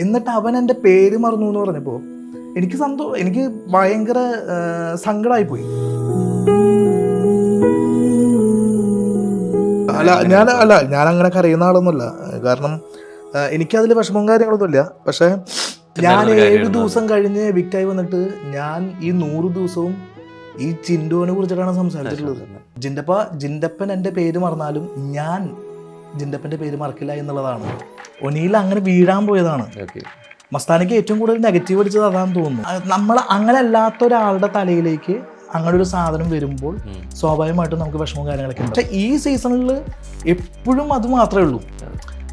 എന്നിട്ട് അവൻ എൻ്റെ പേര് മറന്നു എന്ന് പറഞ്ഞപ്പോൾ എനിക്ക് ഭയങ്കര സങ്കടമായിപ്പോയി. ഞാൻ അങ്ങനെ കരയുന്ന ആളൊന്നുമല്ല. കാരണം എനിക്കതിൽ വിഷമവും കാര്യങ്ങളൊന്നുമില്ല. പക്ഷേ ഞാൻ 7 ദിവസം കഴിഞ്ഞ് എവിക്റ്റായി വന്നിട്ട് ഞാൻ ഈ 100 ദിവസവും ഈ ജിൻഡോനെ കുറിച്ചിട്ടാണ് സംസാരിച്ചിട്ടുള്ളത്. ജിൻഡപ്പൻ എൻ്റെ പേര് മറന്നാലും ഞാൻ ജിൻഡപ്പൻ്റെ പേര് മറക്കില്ല എന്നുള്ളതാണ്. ഒനിയിൽ അങ്ങനെ വീഴാൻ പോയതാണ്. മസ്താനിക്ക് ഏറ്റവും കൂടുതൽ നെഗറ്റീവ് അടിച്ചത് അതാണെന്ന് തോന്നുന്നു. നമ്മൾ അങ്ങനെ അല്ലാത്ത ഒരാളുടെ തലയിലേക്ക് അങ്ങനെ ഒരു സാധനം വരുമ്പോൾ സ്വാഭാവികമായിട്ടും നമുക്ക് വിഷമവും കാര്യങ്ങളൊക്കെ ഉണ്ട്. പക്ഷേ ഈ സീസണിൽ എപ്പോഴും അത് മാത്രമേ ഉള്ളൂ.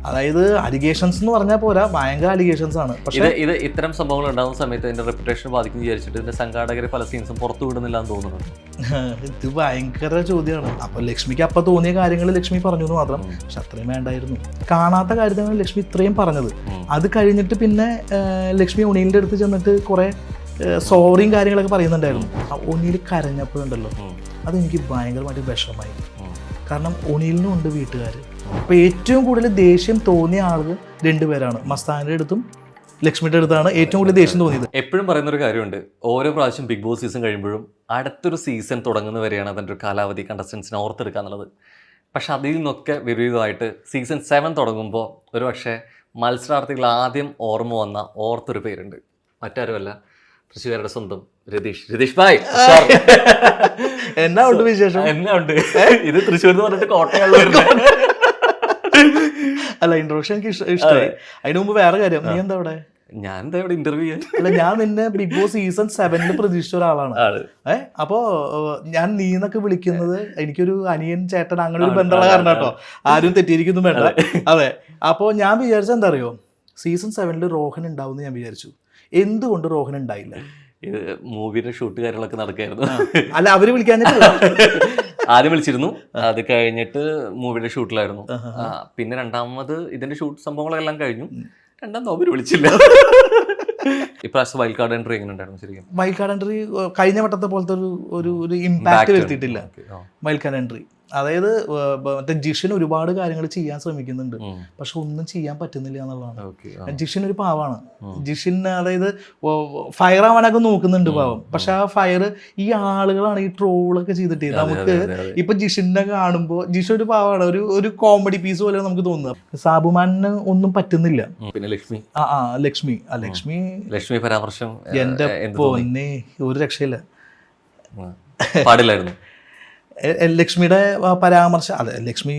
അതായത് അലിഗേഷൻസ് എന്ന് പറഞ്ഞാൽ പോരാ, ഭയങ്കര അലിഗേഷൻസ് ആണ്. പക്ഷേ ഇത് ഇത്തരം സംഭവങ്ങൾ ഉണ്ടാകുന്ന സമയത്ത് അതിന്റെ റെപ്യൂട്ടേഷൻ ബാധിക്കും വിചാരിച്ചിട്ട് ഇതിന്റെ സംഘാടകരെ പല സീൻസും പുറത്തു വിടുന്നില്ല എന്ന് തോന്നുന്നുണ്ട്. ഇത് ഭയങ്കര ചോദ്യമാണ്. അപ്പോൾ ലക്ഷ്മിക്ക് അപ്പം തോന്നിയ കാര്യങ്ങൾ ലക്ഷ്മി പറഞ്ഞു എന്ന് മാത്രം. പക്ഷെ അത്രയും വേണ്ടായിരുന്നു. കാണാത്ത കാര്യത്തിനാണ് ലക്ഷ്മി ഇത്രയും പറഞ്ഞത്. അത് കഴിഞ്ഞിട്ട് പിന്നെ ലക്ഷ്മി ഒണീലിൻ്റെ അടുത്ത് ചെന്നിട്ട് കുറേ സോറിയും കാര്യങ്ങളൊക്കെ പറയുന്നുണ്ടായിരുന്നു. ഒണീൽ കരഞ്ഞപ്പോഴുണ്ടല്ലോ, അതെനിക്ക് ഭയങ്കരമായിട്ട് വിഷമമായി. കാരണം ഒണീലിനും ഉണ്ട് വീട്ടുകാർ. അപ്പോൾ ഏറ്റവും കൂടുതൽ ദേഷ്യം തോന്നിയ ആളുകൾ 2 പേരാണ്. മസ്താനിയുടെ അടുത്തും ലക്ഷ്മിയുടെ അടുത്താണ് ഏറ്റവും കൂടുതൽ ദേഷ്യം തോന്നിയത്. എപ്പോഴും പറയുന്നൊരു കാര്യമുണ്ട്, ഓരോ പ്രാവശ്യം ബിഗ് ബോസ് സീസൺ കഴിയുമ്പോഴും അടുത്തൊരു സീസൺ തുടങ്ങുന്നവരെയാണ് അതിൻ്റെ ഒരു കാലാവധി കണ്ടസ്റ്റൻസിനെ ഓർത്തെടുക്കുക എന്നുള്ളത്. പക്ഷെ അതിൽ നിന്നൊക്കെ വിപരീതമായിട്ട് സീസൺ 7 തുടങ്ങുമ്പോൾ ഒരു പക്ഷേ മത്സരാർത്ഥികൾ ആദ്യം ഓർമ്മ വന്ന ഓർത്തൊരു പേരുണ്ട്. മറ്റാരുമല്ല, തൃശ്ശൂരുടെ സ്വന്തം രതീഷ് ഭായ്. എന്നാ ഉണ്ട് വിശേഷം? എന്നാ ഉണ്ട്? ഇത് തൃശ്ശൂർ എന്ന് പറഞ്ഞിട്ട് കോട്ടയുള്ള അല്ല, ഇൻട്രോഡക്ഷൻ എനിക്ക് ഇഷ്ടമായി. അതിന് മുമ്പ് വേറെ കാര്യം, നീ എന്താ അവിടെ? ഞാൻ എന്താ ഇവിടെ ഇന്റർവ്യൂ ചെയ്യാൻ? അല്ല, ഞാൻ നിന്നെ ബിഗ് ബോസ് സീസൺ 7 പ്രതീക്ഷിച്ച ഒരാളാണ്. അപ്പോ ഞാൻ നീന്നൊക്കെ വിളിക്കുന്നത് എനിക്കൊരു അനിയൻ ചേട്ടൻ അങ്ങനെ ഒരു ബന്ധമുള്ള കാരണം കേട്ടോ, ആരും തെറ്റിയിരിക്കുന്നു വേണ്ട. അതെ, അപ്പോൾ ഞാൻ വിചാരിച്ച എന്താ അറിയോ, സീസൺ 7 റോഹൻ ഉണ്ടാവും ഞാൻ വിചാരിച്ചു. എന്തുകൊണ്ട് റോഹൻ ഉണ്ടായില്ല? ഇത് മൂവിയുടെ ഷൂട്ട് കാര്യങ്ങളൊക്കെ നടക്കായിരുന്നു. അല്ല, അവര് വിളിക്കാൻ ആദ്യം വിളിച്ചിരുന്നു, അത് കഴിഞ്ഞിട്ട് മൂവിയുടെ ഷൂട്ടിലായിരുന്നു. പിന്നെ രണ്ടാമത് ഇതിന്റെ ഷൂട്ട് സംഭവങ്ങളെല്ലാം കഴിഞ്ഞു. രണ്ടാമത് അവര് വിളിച്ചില്ല. ഇപ്രാവശ്യം വൈൽഡ് കാർഡ് എൻട്രി എങ്ങനെ ഉണ്ടായിരുന്നു? ശരിക്കും വൈൽഡ് കാർഡ് എൻട്രി കഴിഞ്ഞ വട്ടത്തെ പോലത്തെ ഒരു ഇമ്പാക്ട് വരുത്തിയിട്ടില്ല വൈൽഡ് കാർഡ് എൻട്രി. അതായത് മറ്റേ ജിഷൻ ഒരുപാട് കാര്യങ്ങൾ ചെയ്യാൻ ശ്രമിക്കുന്നുണ്ട്, പക്ഷെ ഒന്നും ചെയ്യാൻ പറ്റുന്നില്ല എന്നുള്ളതാണ്. ജിഷൻ ഒരു പാവാണ്. ജിഷൻ അതായത് ഫയർ ആവാനൊക്കെ നോക്കുന്നുണ്ട് പാവം. പക്ഷെ ആ ഫയർ ഈ ആളുകളാണ് ഈ ട്രോളൊക്കെ ചെയ്തിട്ട് നമുക്ക് ഇപ്പൊ ജിഷിനെ കാണുമ്പോൾ ജിഷൻ ഒരു പാവാണ്, ഒരു കോമഡി പീസ് പോലെ നമുക്ക് തോന്നുന്നത്. സാബുമാനിന് ഒന്നും പറ്റുന്നില്ല. പിന്നെ ലക്ഷ്മി പരാമർശം എന്റെ പൊന്നെ ഒരു രക്ഷയില്ല, പാടില്ലായിരുന്നു. ലക്ഷ്മിയുടെ പരാമർശം. അതെ, ലക്ഷ്മി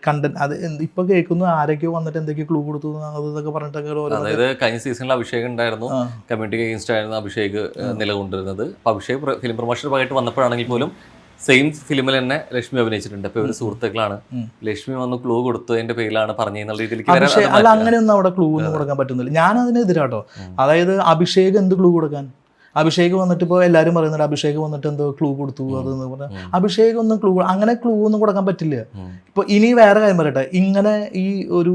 കണ്ടന്റ് അത് ഇപ്പൊ കേൾക്കുന്നു, ആരൊക്കെയോ വന്നിട്ട് എന്തൊക്കെയോ ക്ലൂ കൊടുത്തു അതൊക്കെ പറഞ്ഞിട്ടൊക്കെ. അതായത് കഴിഞ്ഞ സീസണിൽ അഭിഷേക് ഉണ്ടായിരുന്നു, കമ്മ്യൂണിറ്റി അഗെയിൻസ്റ്റ് ആയിരുന്നു അഭിഷേക് നിലകൊണ്ടിരുന്നത്. അപ്പൊ അഭിഷേക് ഫിലിം പ്രൊമോഷൻ ഭാഗമായിട്ട് വന്നപ്പോഴാണെങ്കിൽ പോലും സെയിം ഫിലിമിൽ തന്നെ ലക്ഷ്മി അഭിനയിച്ചിട്ടുണ്ട്. അപ്പൊ ഇവര് സുഹൃത്തുക്കളാണ്. ലക്ഷ്മി വന്ന് ക്ലൂ കൊടുത്തതിന്റെ പേരിലാണ് പറഞ്ഞെന്നുള്ള രീതിയിലേക്ക്. അല്ല, അങ്ങനെയൊന്നും അവിടെ ക്ലൂ ഒന്നും കൊടുക്കാൻ പറ്റുന്നില്ല. ഞാൻ അതിനെതിരാട്ടോ. അതായത് അഭിഷേക് എന്ത് ക്ലൂ കൊടുക്കാൻ? അഭിഷേക് വന്നിട്ട് ഇപ്പോൾ എല്ലാവരും പറയുന്നുണ്ട് അഭിഷേക് വന്നിട്ട് എന്തോ ക്ലൂ കൊടുത്തു അതെന്ന് പറഞ്ഞാൽ അഭിഷേക് ഒന്നും അങ്ങനെ ക്ലൂ ഒന്നും കൊടുക്കാൻ പറ്റില്ല. ഇപ്പോൾ ഇനി വേറെ കാര്യം പറയട്ടെ, ഇങ്ങനെ ഈ ഒരു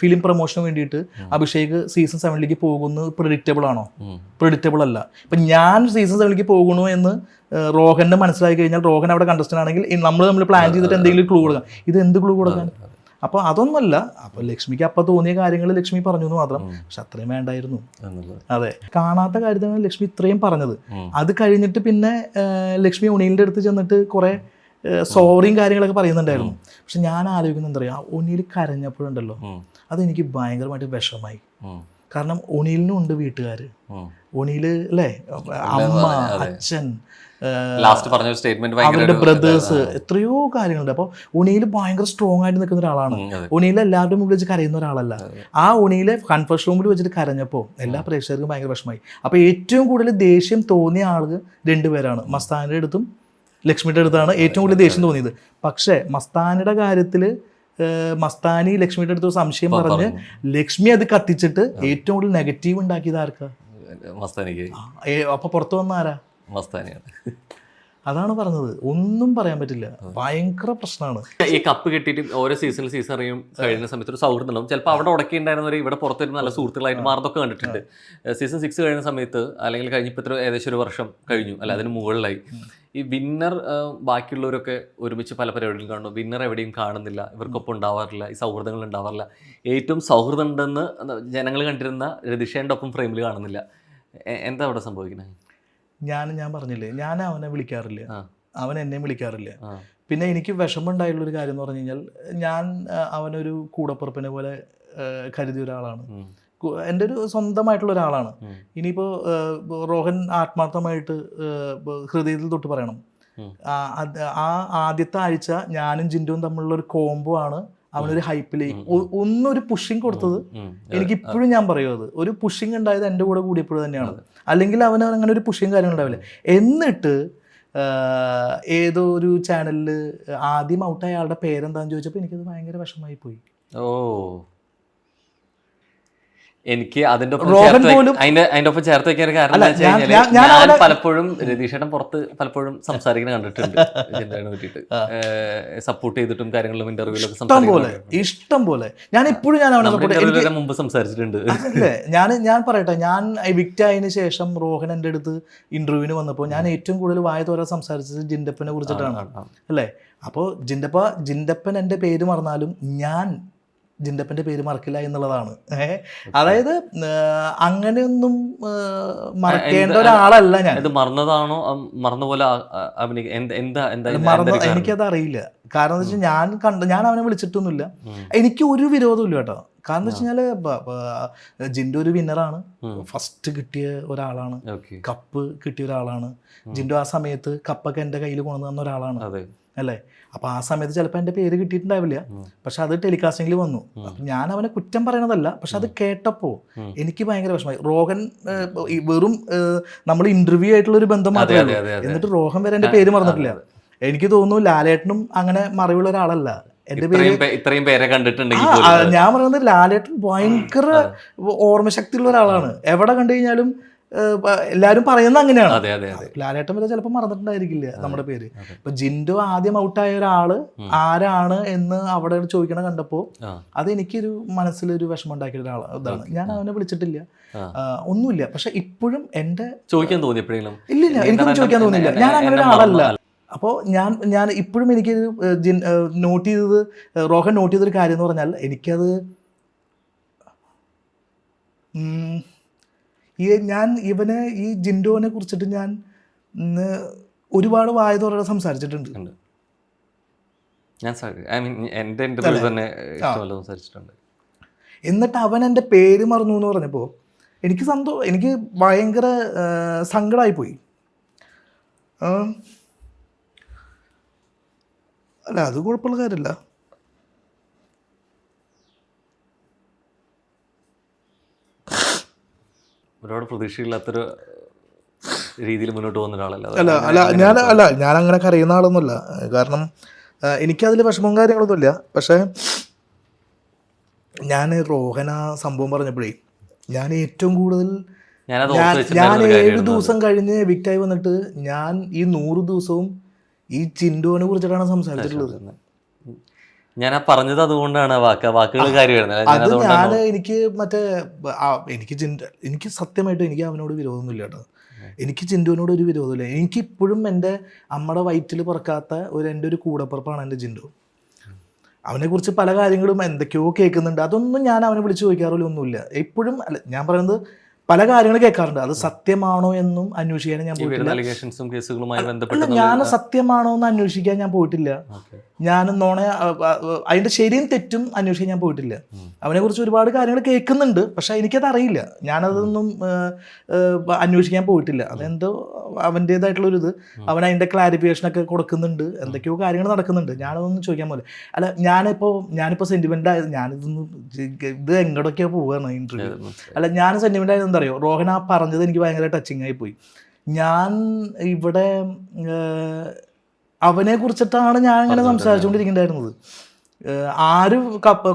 ഫിലിം പ്രൊമോഷന് വേണ്ടിയിട്ട് അഭിഷേക് സീസൺ 7 പോകുന്നത് പ്രെഡിക്റ്റബിൾ ആണോ? പ്രെഡിക്റ്റബിൾ അല്ല. ഇപ്പം ഞാൻ സീസൺ 7 പോകുന്നു എന്ന് റോഹന്റെ മനസ്സിലാക്കി കഴിഞ്ഞാൽ റോഹൻ അവിടെ കണ്ടസ്റ്റന്റ് ആണെങ്കിൽ നമ്മൾ പ്ലാൻ ചെയ്തിട്ട് എന്തെങ്കിലും ക്ലൂ കൊടുക്കാം. ഇത് എന്ത് ക്ലൂ കൊടുക്കാൻ? അപ്പോൾ അതൊന്നുമല്ല. അപ്പോൾ ലക്ഷ്മിക്ക് അപ്പം തോന്നിയ കാര്യങ്ങൾ ലക്ഷ്മി പറഞ്ഞു എന്ന് മാത്രം. പക്ഷെ അത്രയും വേണ്ടായിരുന്നു. അതെ, കാണാത്ത കാര്യത്തിനാണ് ലക്ഷ്മി ഇത്രയും പറഞ്ഞത്. അത് കഴിഞ്ഞിട്ട് പിന്നെ ലക്ഷ്മി ഒണീലിൻ്റെ അടുത്ത് ചെന്നിട്ട് കുറേ സോറിയും കാര്യങ്ങളൊക്കെ പറയുന്നുണ്ടായിരുന്നു. പക്ഷെ ഞാൻ ആലോചിക്കുന്നത് എന്താ പറയുക, ഒണീൽ കരഞ്ഞപ്പോഴുണ്ടല്ലോ, അതെനിക്ക് ഭയങ്കരമായിട്ട് വിഷമമായി. കാരണം ഒണീലിനും ഉണ്ട് വീട്ടുകാർ. ഒണീൽ അല്ലേ, അമ്മ, അച്ഛൻ, അവരുടെ ബ്രദേഴ്സ്, എത്രയോ കാര്യങ്ങളുണ്ട്. അപ്പോൾ ഒണീൽ ഭയങ്കര സ്ട്രോങ് ആയിട്ട് നിൽക്കുന്ന ഒരാളാണ്. ഒണീൽ എല്ലാവരുടെ മുമ്പിൽ വെച്ച് കരയുന്ന ഒരാളല്ല. ആ ഒണീലെ കൺഫെഷൻ റൂമിൽ വെച്ചിട്ട് കരഞ്ഞപ്പോൾ എല്ലാ പ്രേക്ഷകർക്കും ഭയങ്കര വിഷമമായി. അപ്പോൾ ഏറ്റവും കൂടുതൽ ദേഷ്യം തോന്നിയ ആളുകൾ 2 പേരാണ്. മസ്താനിയുടെ അടുത്തും ലക്ഷ്മിയുടെ അടുത്താണ് ഏറ്റവും കൂടുതൽ ദേഷ്യം തോന്നിയത്. പക്ഷേ മസ്താനിയുടെ കാര്യത്തിൽ മസ്താനി ലക്ഷ്മിയുടെ അടുത്ത് സംശയം പറഞ്ഞ് ലക്ഷ്മി അത് കത്തിച്ചിട്ട് ഏറ്റവും കൂടുതൽ നെഗറ്റീവ് ഉണ്ടാക്കിയത് ആർക്കാ? മസ്താനിക്ക്. അപ്പൊ പുറത്തു വന്ന ആരാ? മസ്താനിയാണ്. അതാണ് പറഞ്ഞത്, ഒന്നും പറയാൻ പറ്റില്ല, ഭയങ്കര പ്രശ്നമാണ്. ഈ കപ്പ് കിട്ടിയിട്ട് ഓരോ സീസൺ അറിയും കഴിയുന്ന സമയത്ത് ഒരു സൗഹൃദം ഉണ്ടാവും. ചിലപ്പോൾ അവിടെ ഉടക്കിണ്ടായിരുന്നവർ ഇവിടെ പുറത്തിരുന്ന് നല്ല സുഹൃത്തുക്കളായിട്ട് മാറുന്നതൊക്കെ കണ്ടിട്ടുണ്ട്. സീസൺ 6 കഴിയുന്ന സമയത്ത് അല്ലെങ്കിൽ കഴിഞ്ഞപ്പോൾ ഇത്ര ഏകദേശം ഒരു വർഷം കഴിഞ്ഞു അല്ല അതിന് മുകളിലായി. ഈ വിന്നർ ബാക്കിയുള്ളവരൊക്കെ ഒരുമിച്ച് പല പരിപാടികളും കാണുന്നു, വിന്നർ എവിടെയും കാണുന്നില്ല, ഇവർക്കൊപ്പം ഉണ്ടാവാറില്ല, ഈ സൗഹൃദങ്ങൾ ഉണ്ടാവാറില്ല. ഏറ്റവും സൗഹൃദം ഉണ്ടെന്ന് ജനങ്ങൾ കണ്ടിരുന്ന രതീഷേൻ്റെ ഒപ്പം ഫ്രെയിമിൽ കാണുന്നില്ല. എന്താ അവിടെ സംഭവിക്കുന്നത്? ഞാൻ പറഞ്ഞില്ലേ, ഞാൻ അവനെ വിളിക്കാറില്ല, അവൻ എന്നെ വിളിക്കാറില്ല. പിന്നെ എനിക്ക് വിഷമമുണ്ടായിട്ടുള്ളൊരു കാര്യം എന്ന് പറഞ്ഞു കഴിഞ്ഞാൽ, ഞാൻ അവനൊരു കൂടപ്പുറപ്പിനെ പോലെ കരുതിയ ഒരാളാണ്, എൻ്റെ ഒരു സ്വന്തമായിട്ടുള്ള ഒരാളാണ്. ഇനിയിപ്പോൾ റോഹൻ ആത്മാർത്ഥമായിട്ട് ഹൃദയത്തിൽ തൊട്ട് പറയണം, ആ ആദ്യത്തെ ആഴ്ച ഞാനും ജിൻഡോയും തമ്മിലുള്ള ഒരു കോംബോ ആണ് അവനൊരു ഹൈപ്പിലേക്ക് ഒന്നൊരു പുഷിങ് കൊടുത്തത്. എനിക്കിപ്പോഴും ഞാൻ പറയും, അത് ഒരു പുഷിങ് ഉണ്ടായത് എൻ്റെ കൂടെ കൂടിയപ്പോഴും തന്നെയാണ്. അല്ലെങ്കിൽ അവന് അങ്ങനെ ഒരു പുഷിങ് കാര്യങ്ങൾ ഉണ്ടാവില്ല. എന്നിട്ട് ഏതോ ഒരു ചാനലിൽ ആദ്യം ഔട്ടായ ആളുടെ പേരെന്താന്ന് ചോദിച്ചപ്പോൾ എനിക്കത് ഭയങ്കര വിഷമമായി പോയി. ഓ, എനിക്ക് അതിന്റെ ഒപ്പം ചേർത്ത് വെക്കാൻ കാരണം ഞാൻ പലപ്പോഴും രതീഷേട്ടൻ പുറത്ത് പലപ്പോഴും സംസാരിക്കുന്നത് കണ്ടിട്ടുണ്ട്, പറ്റിയിട്ട് സപ്പോർട്ട് ചെയ്തിട്ടും കാര്യങ്ങളിലും ഇന്റർവ്യൂലൊക്കെ ഇഷ്ടം പോലെ. ഞാൻ ഇപ്പോഴും ഞാൻ മുമ്പ് സംസാരിച്ചിട്ടുണ്ട്. ഞാൻ പറയട്ടെ, ഞാൻ എവിക്റ്റ് ആയതിനു ശേഷം റോഹൻ എൻ്റെ അടുത്ത് ഇന്റർവ്യൂവിന് വന്നപ്പോൾ ഞാൻ ഏറ്റവും കൂടുതൽ വായ തോരാ സംസാരിച്ചത് ജിൻഡപ്പനെ കുറിച്ചിട്ടാണ് അല്ലേ. അപ്പോൾ ജിൻഡപ്പൻ എൻ്റെ പേര് മറന്നാലും ഞാൻ ജിൻഡപ്പൻ്റെ പേര് മറക്കില്ല എന്നുള്ളതാണ്. അതായത് അങ്ങനെയൊന്നും മറക്കേണ്ട ഒരാളല്ല ഞാൻ. ഇത് മറന്നതാണോ മറന്ന പോലെ എനിക്കത് അറിയില്ല. കാരണം എന്താ വെച്ചാൽ ഞാൻ അവനെ വിളിച്ചിട്ടൊന്നുമില്ല, എനിക്ക് ഒരു വിരോധവും ഇല്ല കേട്ടോ. കാരണം എന്താ വെച്ച് കഴിഞ്ഞാൽ ജിൻഡോ ഒരു വിന്നറാണ്, ഫസ്റ്റ് കിട്ടിയ ഒരാളാണ്, കപ്പ് കിട്ടിയ ഒരാളാണ്. ജിൻഡോ ആ സമയത്ത് കപ്പൊക്കെ എൻ്റെ കയ്യിൽ കൊണ്ടു തന്ന ഒരാളാണ് അല്ലേ. അപ്പോൾ ആ സമയത്ത് ചിലപ്പോൾ എൻ്റെ പേര് കിട്ടിയിട്ടുണ്ടാവില്ല, പക്ഷെ അത് ടെലികാസ്റ്റിംഗിൽ വന്നു. അപ്പം ഞാൻ അവനെ കുറ്റം പറയണതല്ല, പക്ഷെ അത് കേട്ടപ്പോൾ എനിക്ക് ഭയങ്കര വിഷമമായി. റോഹൻ വെറും നമ്മൾ ഇന്റർവ്യൂ ആയിട്ടുള്ള ഒരു ബന്ധം മാത്രമേ, എന്നിട്ട് റോഹൻ വരെ എൻ്റെ പേര് മറന്നിട്ടില്ല. എനിക്ക് തോന്നുന്നു ലാലേട്ടനും അങ്ങനെ മറിവുള്ള ഒരാളല്ല. എൻ്റെ പേര് ഇത്രയും പേരെ കണ്ടിട്ടുണ്ടെങ്കിൽ ഞാൻ പറയുന്നത് ലാലേട്ടൻ ഭയങ്കര ഓർമ്മശക്തിയുള്ള ഒരാളാണ്. എവിടെ കണ്ടു കഴിഞ്ഞാലും എല്ലാവരും പറയുന്നത് അങ്ങനെയാണ്. ലാലേട്ടൻ വരെ ചിലപ്പോൾ മറന്നിട്ടുണ്ടായിരിക്കില്ല നമ്മുടെ പേര്. ഇപ്പൊ ജിൻഡോ ആദ്യം ഔട്ടായ ഒരാള് ആരാണ് എന്ന് അവിടെ ചോദിക്കണ കണ്ടപ്പോ അത് എനിക്കൊരു മനസ്സിലൊരു വിഷമം ഉണ്ടാക്കിയ ഒരാൾ ഇതാണ്. ഞാൻ അവനെ വിളിച്ചിട്ടില്ല, ഒന്നുമില്ല. പക്ഷെ ഇപ്പോഴും എന്റെ ചോദിക്കാൻ തോന്നി എപ്പോഴെങ്കിലും? ഇല്ലില്ല, എനിക്കൊന്നും ചോദിക്കാൻ തോന്നില്ല. ഞാൻ അങ്ങനെ ഒരാളല്ല. അപ്പോൾ ഞാൻ ഇപ്പോഴും എനിക്ക് നോട്ട് ചെയ്തത്, റോഹൻ നോട്ട് ചെയ്തൊരു കാര്യം എന്ന് പറഞ്ഞാൽ, എനിക്കത് ഞാൻ ഈ ജിൻഡോനെ കുറിച്ചിട്ട് ഞാൻ ഒരുപാട് വായ തോരാതെ സംസാരിച്ചിട്ടുണ്ട്. എന്നിട്ട് അവൻ എൻ്റെ പേര് മറന്നു എന്ന് പറഞ്ഞപ്പോൾ എനിക്ക് ഭയങ്കര സങ്കടമായിപ്പോയി. അല്ല, അത് കുഴപ്പമുള്ള കാര്യമല്ല. ഒരുപാട് പ്രതീക്ഷയില്ലാത്തൊരു രീതിയിൽ മുന്നോട്ട് പോകുന്ന ഒരാളല്ല. ഞാൻ അങ്ങനെ കരയുന്ന ആളൊന്നുമല്ല. കാരണം എനിക്കതിൽ വിഷമവും കാര്യങ്ങളൊന്നുമില്ല. പക്ഷേ ഞാൻ റോഹന സംഭവം പറഞ്ഞപ്പോഴേ ഞാൻ ഏറ്റവും കൂടുതൽ ഞാൻ 7 ദിവസം കഴിഞ്ഞ് എവിക്റ്റായി വന്നിട്ട് ഞാൻ ഈ 100 ദിവസവും ഈ ജിൻഡോനെ കുറിച്ചിട്ടാണ് സംസാരിച്ചിട്ടുള്ളത്. ഞാൻ പറഞ്ഞത് അതുകൊണ്ടാണ് വാക്കുകൾ അത് ഞാൻ എനിക്ക് സത്യമായിട്ട് എനിക്ക് അവനോട് വിരോധമൊന്നുമില്ല കേട്ടോ. എനിക്ക് ജിൻഡോനോട് ഒരു വിരോധമില്ല. എനിക്കിപ്പോഴും എൻ്റെ അമ്മയുടെ വയറ്റിൽ പിറക്കാത്ത എൻ്റെ ഒരു കൂടപ്പുറപ്പാണ് എൻ്റെ ജിൻഡോ. അവനെക്കുറിച്ച് പല കാര്യങ്ങളും എന്തൊക്കെയോ കേൾക്കുന്നുണ്ട്, അതൊന്നും ഞാൻ അവനെ വിളിച്ച് ചോദിക്കാറില്ല, ഒന്നുമില്ല. എപ്പോഴും അല്ല, ഞാൻ പറയുന്നത് പല കാര്യങ്ങൾ കേൾക്കാറുണ്ട്, അത് സത്യമാണോ എന്നും അന്വേഷിക്കാൻ ഞാൻ പോയിട്ടില്ല. ഞാൻ സത്യമാണോ എന്ന് അന്വേഷിക്കാൻ ഞാൻ പോയിട്ടില്ല. ഞാൻ അതിന്റെ ശരിയും തെറ്റും അന്വേഷിക്കാൻ ഞാൻ പോയിട്ടില്ല. അവനെക്കുറിച്ച് ഒരുപാട് കാര്യങ്ങൾ കേൾക്കുന്നുണ്ട്, പക്ഷെ എനിക്കത് അറിയില്ല. ഞാനതൊന്നും അന്വേഷിക്കാൻ പോയിട്ടില്ല. അതെന്തോ അവൻ്റേതായിട്ടുള്ളൊരിത്, അവൻ അതിൻ്റെ ക്ലാരിഫിക്കേഷനൊക്കെ കൊടുക്കുന്നുണ്ട്, എന്തൊക്കെയോ കാര്യങ്ങൾ നടക്കുന്നുണ്ട്. ഞാനതൊന്നും ചോദിക്കാൻ പോലെ അല്ല. ഞാനിപ്പോൾ സെൻറ്റിമെൻ്റ് ആയത്, ഇത് എങ്ങോട്ടൊക്കെയാണ് പോവുകയാണ് ഇൻ്റർവ്യൂ. അല്ല, ഞാൻ സെൻറ്റിമെൻ്റ് ആയത് എന്താ അറിയോ, റോഹന പറഞ്ഞത് എനിക്ക് ഭയങ്കര ടച്ചിങ് ആയി പോയി. ഞാൻ ഇവിടെ അവനെ കുറിച്ചിട്ടാണ് ഞാൻ ഇങ്ങനെ സംസാരിച്ചുകൊണ്ടിരിക്കുന്നുണ്ടായിരുന്നത്. ആര്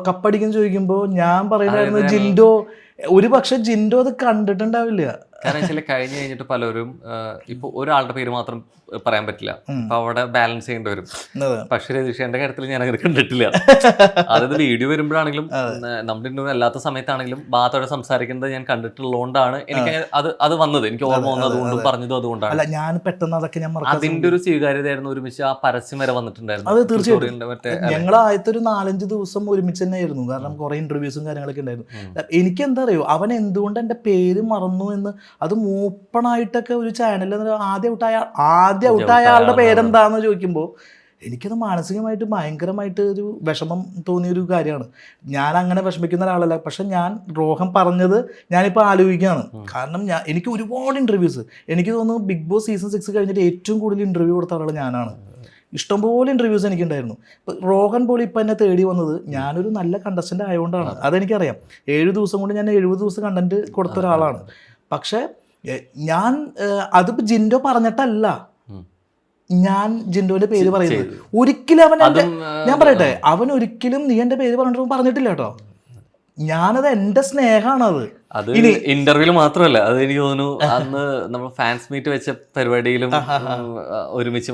കപ്പടിക്കുന്നു ചോദിക്കുമ്പോൾ ഞാൻ പറയുന്നതായിരുന്നു ജിൻഡോ. ഒരു പക്ഷെ ജിൻഡോ അത് കണ്ടിട്ടുണ്ടാവില്ല, കാരണം വെച്ചാൽ കഴിഞ്ഞ് കഴിഞ്ഞിട്ട് പലരും ഇപ്പൊ ഒരാളുടെ പേര് മാത്രം പറയാൻ പറ്റില്ല, അപ്പൊ അവിടെ ബാലൻസ് ചെയ്യേണ്ടി വരും. പക്ഷേ രതീഷ് എന്റെ കാര്യത്തിൽ ഞാൻ അങ്ങനെ കണ്ടിട്ടില്ല. അതായത് വീഡിയോ വരുമ്പോഴാണെങ്കിലും നമ്മുടെ ഇന്റർവ്യൂ അല്ലാത്ത സമയത്താണെങ്കിലും ബാത്തോടെ സംസാരിക്കുന്നത് ഞാൻ കണ്ടിട്ടുള്ളതുകൊണ്ടാണ് എനിക്ക് അത് വന്നത്, എനിക്ക് ഓർമ്മ വന്നതുകൊണ്ടും പറഞ്ഞതും അതുകൊണ്ടാണ്. അല്ല, ഞാൻ പെട്ടെന്ന് അതൊക്കെ ഞാൻ അതിന്റെ ഒരു സ്വീകാര്യതയായിരുന്നു. ഒരുമിച്ച് ആ പരസ്യം വരെ വന്നിട്ടുണ്ടായിരുന്നു. അത് തീർച്ചയായിട്ടും ഞങ്ങൾ ആദ്യത്തെ ഒരു 4-5 ദിവസം ഒരുമിച്ച് തന്നെ ആയിരുന്നു. കാരണം കുറെ ഇന്റർവ്യൂസും കാര്യങ്ങളൊക്കെ ഉണ്ടായിരുന്നു. എനിക്ക് എന്താ അറിയോ, അവൻ എന്തുകൊണ്ട് എന്റെ പേര് മറന്നു എന്ന്, അത് ഓപ്പണായിട്ടൊക്കെ ഒരു ചാനലിൽ ആദ്യം ഔട്ടായ ആളുടെ പേരെന്താന്ന് ചോദിക്കുമ്പോൾ എനിക്കത് മാനസികമായിട്ട് ഭയങ്കരമായിട്ട് ഒരു വിഷമം തോന്നിയൊരു കാര്യമാണ്. ഞാൻ അങ്ങനെ വിഷമിക്കുന്ന ഒരാളല്ല. പക്ഷെ ഞാൻ റോഹൻ പറഞ്ഞത് ഞാനിപ്പോൾ ആലോചിക്കുകയാണ്. കാരണം എനിക്ക് ഒരുപാട് ഇൻ്റർവ്യൂസ്, എനിക്ക് തോന്നുന്നു ബിഗ് ബോസ് സീസൺ 6 കഴിഞ്ഞിട്ട് ഏറ്റവും കൂടുതൽ ഇൻ്റർവ്യൂ കൊടുത്ത ആൾ ഞാനാണ്. ഇഷ്ടംപോലെ ഇൻ്റർവ്യൂസ് എനിക്കുണ്ടായിരുന്നു. ഇപ്പോൾ റോഹൻ പോലും ഇപ്പം എന്നെ തേടി വന്നത് ഞാനൊരു നല്ല കണ്ടസ്റ്റൻ്റ് ആയതുകൊണ്ടാണ്. അതെനിക്കറിയാം. 7 ദിവസം കൊണ്ട് ഞാൻ 70 ദിവസം കണ്ടന്റ് കൊടുത്ത ഒരാളാണ്. പക്ഷേ ഞാൻ അതിപ്പോൾ ജിൻഡോ പറഞ്ഞിട്ടല്ല ഞാൻ ജിൻഡോന്റെ പേര് പറയുന്നത്. ഒരിക്കലും അവൻ ഞാൻ പറയട്ടെ, അവൻ ഒരിക്കലും നീ എൻ്റെ പേര് പറഞ്ഞിട്ട് പറഞ്ഞിട്ടില്ല കേട്ടോ. ഞാനത് എൻ്റെ സ്നേഹമാണത്. അത് ഇന്റർവ്യൂല് മാത്രമല്ല, അത് എനിക്ക് തോന്നുന്നു അന്ന് നമ്മൾ ഫാൻസ് മീറ്റ് വെച്ച പരിപാടിയിലും ഒരുമിച്ച്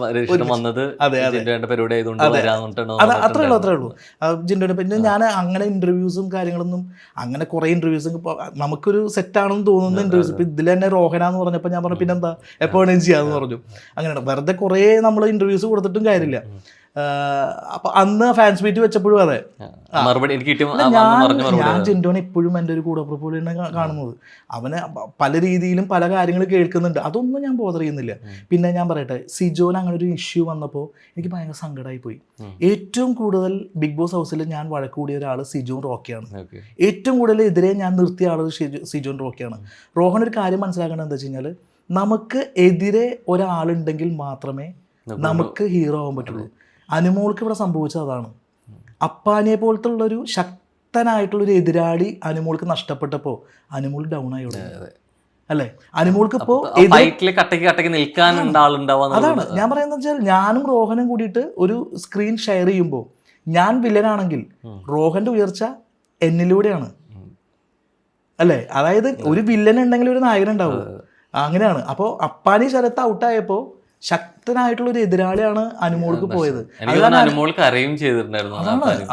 വന്നത് ജിൻഡോന്റെ പരിപാടി ആയതുകൊണ്ട് അത്രേ ഉള്ളൂ. ജിൻഡോന്റെ പിന്നെ ഞാൻ അങ്ങനെ ഇന്റർവ്യൂസും കാര്യങ്ങളൊന്നും അങ്ങനെ കുറെ ഇന്റർവ്യൂസും നമുക്കൊരു സെറ്റാണെന്ന് തോന്നുന്ന ഇന്റർവ്യൂസ് ഇപ്പൊ ഇതിൽ തന്നെ റോഹനാന്ന് പറഞ്ഞപ്പോൾ ഞാൻ പറഞ്ഞു പിന്നെന്താ എപ്പോ വേണേലും ചെയ്യാന്ന് പറഞ്ഞു. അങ്ങനെയാണ്. വെറുതെ കുറെ നമ്മൾ ഇന്റർവ്യൂസ് കൊടുത്തിട്ടും കാര്യമില്ല. അപ്പൊ അന്ന് ഫാൻസ് മീറ്റ് വെച്ചപ്പോഴും അതെ, ഞാൻ ജിൻഡോനെ ഇപ്പോഴും എൻ്റെ ഒരു കൂടപ്പുറപ്പ് കാണുന്നത്. അവനെ പല രീതിയിലും പല കാര്യങ്ങൾ കേൾക്കുന്നുണ്ട്, അതൊന്നും ഞാൻ ബോധർ ചെയ്യുന്നില്ല. പിന്നെ ഞാൻ പറയട്ടെ, സിജോന് അങ്ങനെ ഒരു ഇഷ്യൂ വന്നപ്പോൾ എനിക്ക് ഭയങ്കര സങ്കടമായി പോയി. ഏറ്റവും കൂടുതൽ ബിഗ് ബോസ് ഹൗസിൽ ഞാൻ വഴക്കൂടിയ ഒരാൾ സിജോൻ റോക്കിയാണ്. ഏറ്റവും കൂടുതൽ എതിരെ ഞാൻ നിർത്തിയ ആൾ സിജോൻ റോക്കിയാണ്. റോഹൻ ഒരു കാര്യം മനസ്സിലാക്കേണ്ടത് എന്താ വെച്ച് കഴിഞ്ഞാൽ, നമുക്ക് എതിരെ ഒരാളുണ്ടെങ്കിൽ മാത്രമേ നമുക്ക് ഹീറോ ആവാൻ പറ്റുള്ളൂ. അനുമോൾക്ക് ഇവിടെ സംഭവിച്ചത് അതാണ്. അപ്പാനെ പോലത്തെ ഉള്ളൊരു ശക്തനായിട്ടുള്ളൊരു എതിരാളി അനുമോൾക്ക് നഷ്ടപ്പെട്ടപ്പോൾ അനുമോൾ ഡൗൺ ആയി അല്ലേ? അനുമോൾക്ക് ഇപ്പോൾ അതാണ് ഞാൻ പറയുന്നത് വെച്ചാൽ, ഞാനും റോഹനും കൂടിയിട്ട് ഒരു സ്ക്രീൻ ഷെയർ ചെയ്യുമ്പോൾ ഞാൻ വില്ലനാണെങ്കിൽ റോഹന്റെ ഉയർച്ച എന്നിലൂടെയാണ് അല്ലേ? അതായത് ഒരു വില്ലൻ ഉണ്ടെങ്കിൽ ഒരു നായകനുണ്ടാവും, അങ്ങനെയാണ്. അപ്പോൾ അപ്പാനി ശരത്ത് ഔട്ടായപ്പോൾ ശക്തനായിട്ടുള്ള ഒരു എതിരാളിയാണ് അനുമോൾക്ക് പോയത്.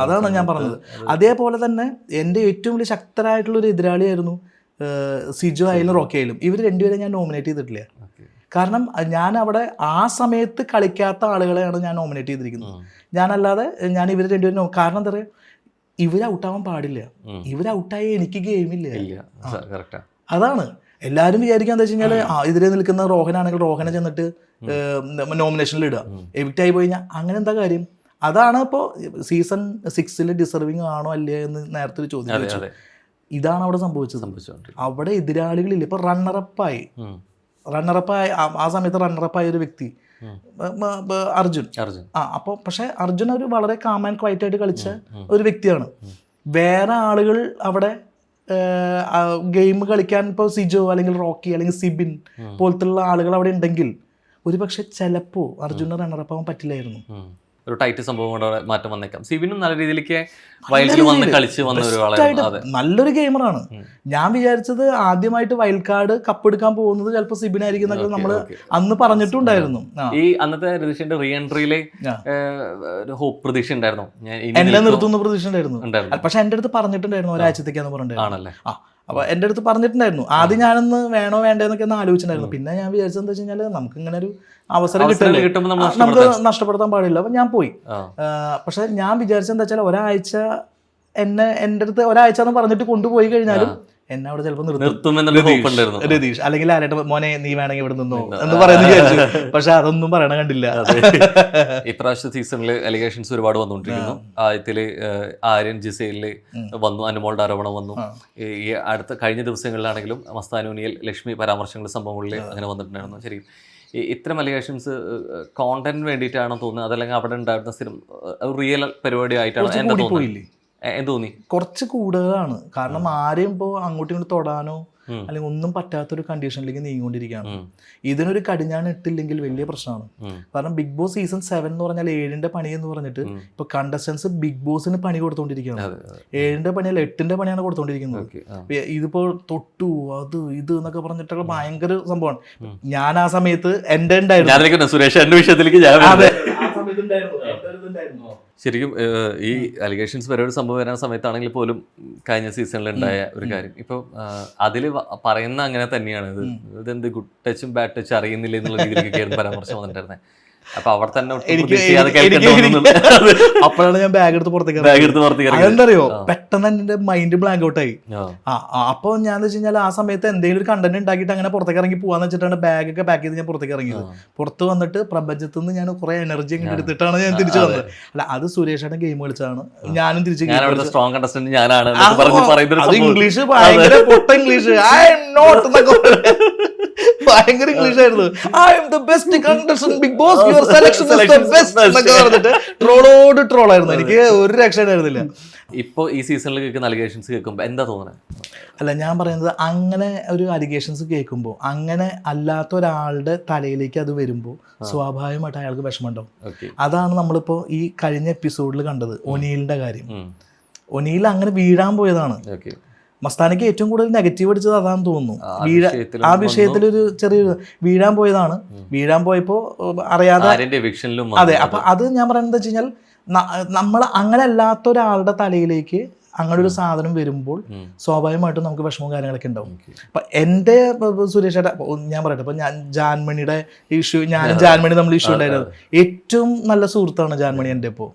അതാണ് ഞാൻ പറഞ്ഞത്. അതേപോലെ തന്നെ എൻ്റെ ഏറ്റവും വലിയ ശക്തനായിട്ടുള്ള ഒരു എതിരാളിയായിരുന്നു സിജോ ആയാലും റോക്കി ആയാലും. ഇവർ രണ്ടുപേരും ഞാൻ നോമിനേറ്റ് ചെയ്തിട്ടില്ല. കാരണം ഞാൻ അവിടെ ആ സമയത്ത് കളിക്കാത്ത ആളുകളെയാണ് ഞാൻ നോമിനേറ്റ് ചെയ്തിരിക്കുന്നത്. ഞാനല്ലാതെ ഞാൻ ഇവർ രണ്ടുപേരും, കാരണം എന്താ പറയുക, ഇവർ ഔട്ടാവാൻ പാടില്ല. ഇവർ ഔട്ടായ എനിക്ക് ഗെയിമില്ല. അതാണ് എല്ലാവരും വിചാരിക്കുക എന്താ വെച്ച് കഴിഞ്ഞാൽ, ഇതിലെ നിൽക്കുന്ന റോഹനാണെങ്കിൽ റോഹനെ ചെന്നിട്ട് നോമിനേഷനിൽ ഇടുക, എവിക്റ്റ് ആയി പോയി കഴിഞ്ഞാൽ അങ്ങനെ എന്താ കാര്യം? അതാണ് ഇപ്പോൾ സീസൺ 6 ഡിസർവിങ് ആണോ അല്ലേ എന്ന് നേരത്തെ ഒരു ചോദ്യം ചോദിച്ചു. ഇതാണ് അവിടെ സംഭവിച്ചത്. അവിടെ എതിരാളികളില്ല. ഇപ്പൊ റണ്ണറപ്പായി ആ സമയത്ത് റണ്ണറപ്പായ ഒരു വ്യക്തി അർജുൻ. അപ്പോൾ പക്ഷെ അർജുൻ ഒരു വളരെ കാം ആൻഡ് ക്വൈറ്റ് ആയിട്ട് കളിച്ച ഒരു വ്യക്തിയാണ്. വേറെ ആളുകൾ അവിടെ ഗെയിം കളിക്കാൻ ഇപ്പോൾ സിജോ അല്ലെങ്കിൽ റോക്കി അല്ലെങ്കിൽ സിബിൻ പോലത്തുള്ള ആളുകൾ അവിടെ ഉണ്ടെങ്കിൽ ഒരുപക്ഷെ ചിലപ്പോൾ അർജുന റണ്ണറപ്പ് ആവാൻ പറ്റില്ലായിരുന്നു. ഒരു ടൈറ്റ് സംഭവം കൊണ്ട് മാറ്റം വന്നേക്കാം. സിബിനും നല്ല രീതിയിലേക്ക് വൈൽഡിൽ വന്ന് കളിച്ച് വന്ന ഒരു നല്ലൊരു ഗെയിമറാണ്. ഞാൻ വിചാരിച്ചത് ആദ്യമായിട്ട് വൈൽഡ് കാർഡ് കപ്പെടുക്കാൻ പോകുന്നത് ചിലപ്പോൾ സിബിനായിരിക്കും എന്നൊക്കെ നമ്മൾ അന്ന് പറഞ്ഞിട്ടുണ്ടായിരുന്നു. ഈ അന്നത്തെ രതീഷിന്റെ റീ എൻട്രിയിലെ ഒരു ഹോപ്പ് പ്രതീക്ഷ ഉണ്ടായിരുന്നു, എന്നെ നിർത്തുന്ന പ്രതീക്ഷ ഉണ്ടായിരുന്നു. പക്ഷെ എൻ്റെ അടുത്ത് പറഞ്ഞിട്ടുണ്ടായിരുന്നു ഒരാഴ്ചത്തേക്കാന്ന് പറഞ്ഞിട്ടുണ്ടായിരുന്നു. അപ്പോൾ എൻ്റെ അടുത്ത് പറഞ്ഞിട്ടുണ്ടായിരുന്നു. ആദ്യം ഞാനൊന്ന് വേണോ വേണ്ടേന്നൊക്കെ ഒന്ന് ആലോചിച്ചിട്ടുണ്ടായിരുന്നു. പിന്നെ ഞാൻ വിചാരിച്ചത് എന്താ വെച്ച് കഴിഞ്ഞാൽ, നമുക്ക് ഇങ്ങനെ ഒരു അവസരം കിട്ടുമ്പോൾ നമുക്ക് നഷ്ടപ്പെടുത്താൻ പാടില്ല. അപ്പം ഞാൻ പോയി. പക്ഷെ ഞാൻ വിചാരിച്ചത് എന്താ വെച്ചാൽ, ഒരാഴ്ച എൻ്റെ അടുത്ത് ഒരാഴ്ച എന്ന് പറഞ്ഞിട്ട് കൊണ്ടുപോയി കഴിഞ്ഞാലും എന്നെ അവിടെ ചിലപ്പോൾ നിർത്തും രതീഷ് അല്ലെങ്കിൽ ആരേട്ട മോനെ നീ വേണമെങ്കിൽ ഇവിടെ നിന്നോ എന്ന് പറയുന്നത് വിചാരിച്ചു. പക്ഷെ അതൊന്നും പറയണ കണ്ടില്ല. ഇപ്രാവശ്യത്തെ സീസണിൽ അലിഗേഷൻസ് ഒരുപാട് വന്നുകൊണ്ടിരിക്കുന്നു. ആദ്യത്തില് ആര്യൻ ജിസയില് വന്നു, അനുമോളുടെ ആരോപണം വന്നു. ഈ അടുത്ത കഴിഞ്ഞ ദിവസങ്ങളിലാണെങ്കിലും മസ്താനൂനിയിൽ ലക്ഷ്മി പരാമർശങ്ങൾ സംഭവങ്ങളിൽ അങ്ങനെ വന്നിട്ടുണ്ടായിരുന്നു. ശരി, ഇത്തരം അലിഗേഷൻസ് കോണ്ടന്റിന് വേണ്ടിയിട്ടാണോ തോന്നുന്നത്, അതല്ലെങ്കിൽ അവിടെ ഉണ്ടായിരുന്ന സ്ഥിരം റിയൽ പരിപാടി ആയിട്ടാണോ എന്താ തോന്നുന്നത്? തോന്നി കുറച്ച് കൂടുതലാണ്. കാരണം ആരെയും ഇപ്പോൾ അങ്ങോട്ടും ഇങ്ങോട്ട് തൊടാനോ അല്ലെങ്കിൽ ഒന്നും പറ്റാത്തൊരു കണ്ടീഷനിലേക്ക് നീങ്ങിക്കൊണ്ടിരിക്കുകയാണ്. ഇതിനൊരു കടിഞ്ഞാണ് ഇട്ടില്ലെങ്കിൽ വലിയ പ്രശ്നമാണ്. കാരണം ബിഗ് ബോസ് സീസൺ 7 എന്ന് പറഞ്ഞാൽ 7ന്റെ പണി എന്ന് പറഞ്ഞിട്ട് ഇപ്പൊ കണ്ടസ്റ്റൻസ് ബിഗ് ബോസിന് പണി കൊടുത്തോണ്ടിരിക്കുകയാണ്. 7ന്റെ പണിയല്ല 8ന്റെ പണിയാണ് കൊടുത്തോണ്ടിരിക്കുന്നത്. ഇതിപ്പോ തൊട്ടു അത് ഇത് എന്നൊക്കെ പറഞ്ഞിട്ടുള്ള ഭയങ്കര സംഭവമാണ്. ഞാൻ ആ സമയത്ത് എന്റെ ഉണ്ടായിരുന്നു സുരേഷ് എന്റെ വിഷയത്തിലേക്ക് ശരിക്കും ഈ അലിഗേഷൻസ് വരെ ഒരു സംഭവം വരുന്ന സമയത്താണെങ്കിൽ പോലും കഴിഞ്ഞ സീസണിൽ ഉണ്ടായ ഒരു കാര്യം ഇപ്പൊ അതിൽ പറയുന്ന അങ്ങനെ തന്നെയാണ്. ഇതെന്ത് ഗുഡ് ടച്ചും ബാഡ് ടച്ചും അറിയുന്നില്ല എന്നുള്ള രീതിയിലേക്കായിരുന്നു പരാമർശം വന്നിട്ടുണ്ടായിരുന്നത്. അപ്പൊ അവിടെ തന്നെ അപ്പോഴാണ് ഞാൻ ബാഗ് എടുത്ത് പുറത്തേക്ക്. അതെന്തറിയോ, പെട്ടെന്ന് എന്റെ മൈൻഡ് ബ്ലാങ്ക് ഔട്ട് ആയി. അപ്പൊ ഞാൻ വെച്ച് കഴിഞ്ഞാൽ ആ സമയത്ത് എന്തെങ്കിലും ഒരു കണ്ടന്റ് ഉണ്ടാക്കിയിട്ട് അങ്ങനെ പുറത്തേക്ക് ഇറങ്ങി പോവാന്ന് വെച്ചിട്ടാണ് ബാഗൊക്കെ പാക്ക് ചെയ്ത് ഞാൻ പുറത്തേക്ക് ഇറങ്ങിയത്. പുറത്ത് വന്നിട്ട് പ്രപഞ്ചത്തിൽ നിന്ന് ഞാൻ കുറെ എനർജി അങ്ങോട്ട് എടുത്തിട്ടാണ് ഞാൻ തിരിച്ചു വന്നത്. അല്ല, അത് സുരേഷാണ് ഗെയിം കളിച്ചാണ്, ഞാനും തിരിച്ച് സ്ട്രോങ് കണ്ടസ്റ്റന്റ് ഞാനാണ്. ഇംഗ്ലീഷ് ഭയങ്കര പൊട്ട ഇംഗ്ലീഷ്, ഐ എം നോട്ട് ഭയങ്കര ഇംഗ്ലീഷ് ആയിരുന്നു. I am the best contestant big boss, your selection is the best എന്നൊക്കെ പറഞ്ഞിട്ട് ട്രോളോട് ട്രോളായിരുന്നു. എനിക്ക് ഒരു രക്ഷ ഉണ്ടായിരുന്നില്ല. ഇപ്പോൾ ഈ സീസണിൽ കേൾക്കുന്ന അലിഗേഷൻസ് കേൾക്കുമ്പോൾ എന്താ തോന്നുന്നത്? അല്ല, ഞാൻ പറയുന്നത് അങ്ങനെ ഒരു അലിഗേഷൻസ് കേൾക്കുമ്പോൾ അങ്ങനെ അല്ലാത്ത ഒരാളുടെ തലയിലേക്ക് അത് വരുമ്പോൾ സ്വാഭാവികമായിട്ട് അയാൾക്ക് വിഷമമുണ്ടാവും. അതാണ് നമ്മളിപ്പോൾ ഈ കഴിഞ്ഞ എപ്പിസോഡിൽ കണ്ടത്, ഒനീലിന്റെ കാര്യം. ഒനീൽ അങ്ങനെ വീഴാൻ പോയതാണ്. മസ്താനിക്ക് ഏറ്റവും കൂടുതൽ നെഗറ്റീവ് അടിച്ചത് അതാണെന്ന് തോന്നുന്നു. ആ വിഷയത്തിലൊരു ചെറിയ വീഴാൻ പോയതാണ്. വീഴാൻ പോയപ്പോ അറിയാതെ, അതെ. അപ്പൊ അത് ഞാൻ പറയുന്നത് വെച്ച് കഴിഞ്ഞാൽ നമ്മൾ അങ്ങനെ അല്ലാത്ത ഒരാളുടെ തലയിലേക്ക് അങ്ങനെ ഒരു സാധനം വരുമ്പോൾ സ്വാഭാവികമായിട്ടും നമുക്ക് വിഷമവും കാര്യങ്ങളൊക്കെ ഉണ്ടാവും. അപ്പൊ എൻ്റെ സുരേഷേട്ട ഞാൻ പറയട്ടെ, ഇപ്പൊ ഞാൻ ജാൻമണിയുടെ ഇഷ്യൂ, ഞാനും ജാൻമണി നമ്മൾ ഇഷ്യൂ ഉണ്ടായിരുന്നത്, ഏറ്റവും നല്ല സുഹൃത്താണ് ജാൻമണി എൻ്റെ. ഇപ്പോൾ